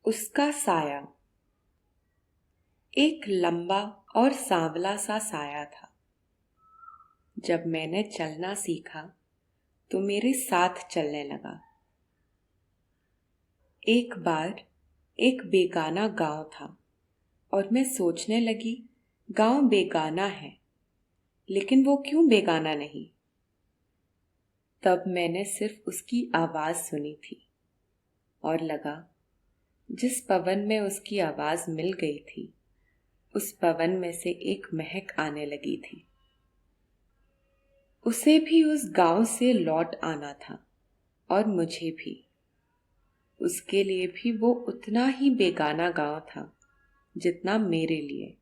उसका साया। एक लंबा और सांवला सा साया था। जब मैंने चलना सीखा तो मेरे साथ चलने लगा। एक बार एक बेगाना गांव था और मैं सोचने लगी, गांव बेगाना है, लेकिन वो क्यों बेगाना नहीं? तब मैंने सिर्फ उसकी आवाज सुनी थी और लगा, जिस पवन में उसकी आवाज मिल गई थी, उस पवन में से एक महक आने लगी थी। उसे भी उस गांव से लौट आना था और मुझे भी। उसके लिए भी वो उतना ही बेगाना गांव था जितना मेरे लिए।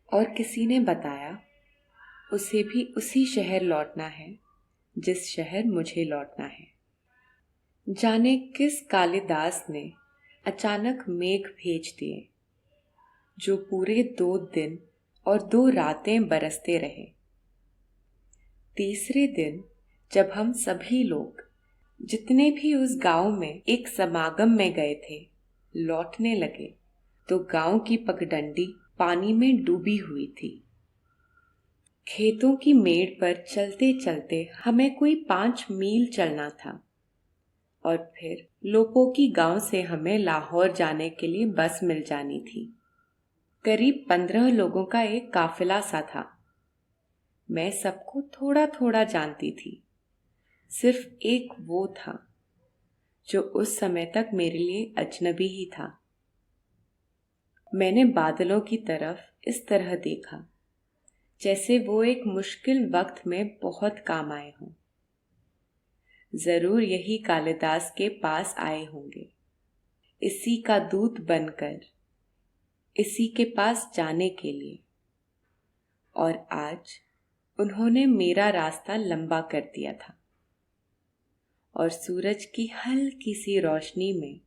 और किसी ने बताया उसे भी उसी शहर लौटना है जिस शहर मुझे लौटना है। जाने किस कालिदास ने अचानक मेघ भेज दिए जो पूरे 2 दिन और 2 रातें बरसते रहे। तीसरे दिन जब हम सभी लोग, जितने भी उस गांव में एक समागम में गए थे, लौटने लगे तो गांव की पगडंडी पानी में डूबी हुई थी। खेतों की मेड़ पर चलते चलते हमें कोई 5 मील चलना था और फिर लोपोकी गांव से हमें लाहौर जाने के लिए बस मिल जानी थी। करीब 15 लोगों का एक काफिला सा था। मैं सबको थोड़ा थोड़ा जानती थी। सिर्फ एक वो था जो उस समय तक मेरे लिए अजनबी ही था। मैंने बादलों की तरफ इस तरह देखा जैसे वो एक मुश्किल वक्त में बहुत काम आए हों। जरूर यही कालिदास के पास आए होंगे, इसी का दूत बनकर, इसी के पास जाने के लिए। और आज उन्होंने मेरा रास्ता लंबा कर दिया था। और सूरज की हल्की सी रोशनी में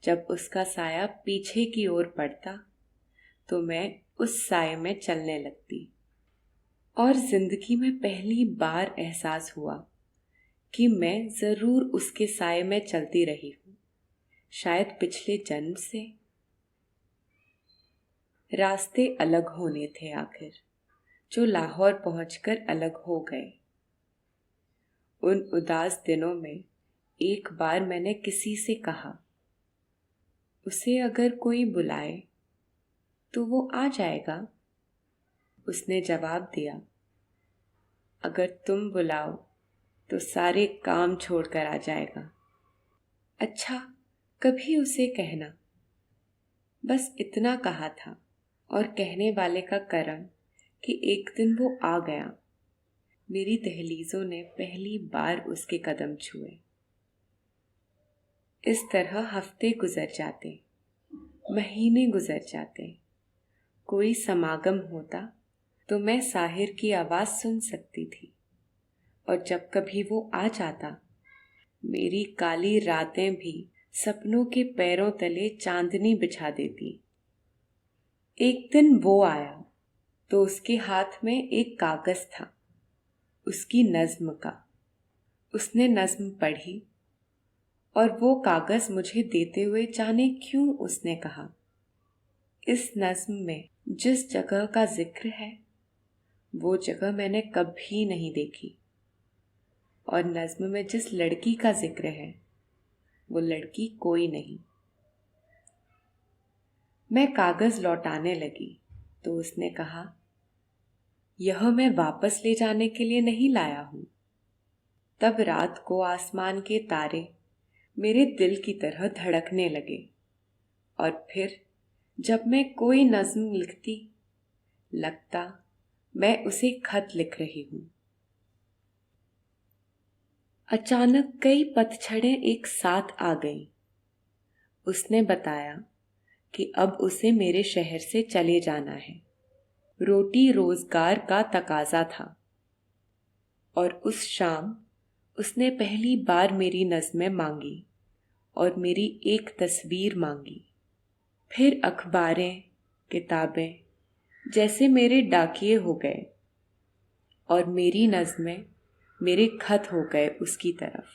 जब उसका साया पीछे की ओर पड़ता तो मैं उस साये में चलने लगती। और जिंदगी में पहली बार एहसास हुआ कि मैं जरूर उसके साये में चलती रही हूं, शायद पिछले जन्म से। रास्ते अलग होने थे आखिर, जो लाहौर पहुंचकर अलग हो गए। उन उदास दिनों में एक बार मैंने किसी से कहा, उसे अगर कोई बुलाए तो वो आ जाएगा। उसने जवाब दिया, अगर तुम बुलाओ तो सारे काम छोड़कर आ जाएगा। अच्छा, कभी उसे कहना। बस इतना कहा था और कहने वाले का करम कि एक दिन वो आ गया। मेरी दहलीजों ने पहली बार उसके कदम छुए। इस तरह हफ्ते गुजर जाते, महीने गुजर जाते। कोई समागम होता तो मैं साहिर की आवाज सुन सकती थी और जब कभी वो आ जाता, मेरी काली रातें भी सपनों के पैरों तले चांदनी बिछा देती। एक दिन वो आया तो उसके हाथ में एक कागज था, उसकी नज्म का। उसने नज्म पढ़ी और वो कागज मुझे देते हुए जाने क्यों उसने कहा, इस नज्म में जिस जगह का जिक्र है वो जगह मैंने कभी नहीं देखी, और नज्म में जिस लड़की का जिक्र है वो लड़की कोई नहीं। मैं कागज लौटाने लगी तो उसने कहा, यह मैं वापस ले जाने के लिए नहीं लाया हूं। तब रात को आसमान के तारे मेरे दिल की तरह धड़कने लगे और फिर जब मैं कोई नज्म लिखती, लगता मैं उसे खत लिख रही हूं। अचानक कई पतझड़ें एक साथ आ गईं। उसने बताया कि अब उसे मेरे शहर से चले जाना है। रोटी रोजगार का तकाजा था। और उस शाम उसने पहली बार मेरी नज़्में मांगी और मेरी एक तस्वीर मांगी। फिर अखबारें, किताबें जैसे मेरे डाकिये हो गए और मेरी नज़्में मेरे खत हो गए उसकी तरफ।